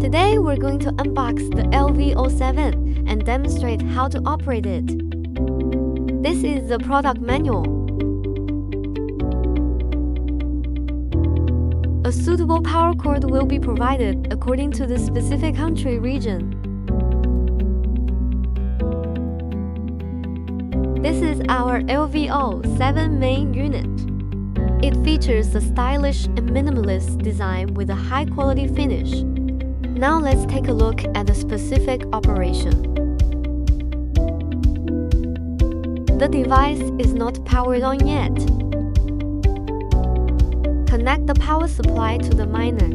Today we're going to unbox the LV07 and demonstrate how to operate it. This is the product manual. A suitable power cord will be provided according to the specific country region. This is our LV07 main unit. It features a stylish and minimalist design with a high-quality finish. Now let's take a look at the specific operation. The device is not powered on yet. Connect the power supply to the miner.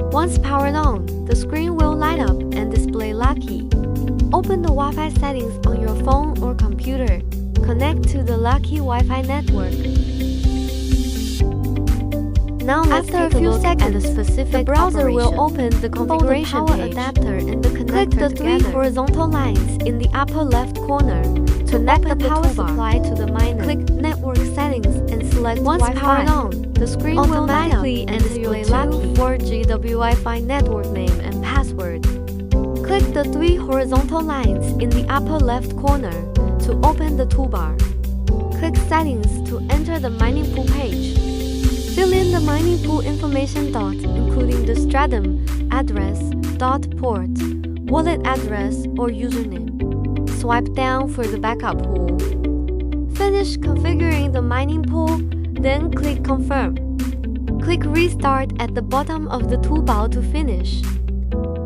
Once powered on, the screen will light up and display Lucky. Open the Wi-Fi settings on your phone or computer. Connect to the Lucky Wi-Fi network. Now after a few seconds, the browser will open the configuration page. Adapter and the connector. Click the three horizontal lines in the upper left corner. Connect the power supply to the miner. Click Network Settings and select Once powered on, the screen will automatically enter your 4G Wi-Fi network name and password. Click the three horizontal lines in the upper left corner to open the toolbar. Click Settings to enter the mining pool page. Fill in the mining pool information dot, including the Stratum address, port, wallet address, or username. Swipe down for the backup pool. Finish configuring the mining pool, then click Confirm. Click Restart at the bottom of the toolbar to finish.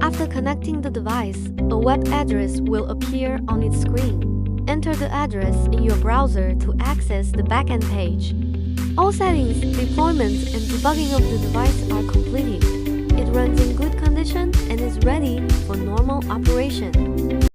After connecting the device, a web address will appear on its screen. Enter the address in your browser to access the backend page. All settings, deployment, and debugging of the device are completed. It runs in good condition and is ready for normal operation.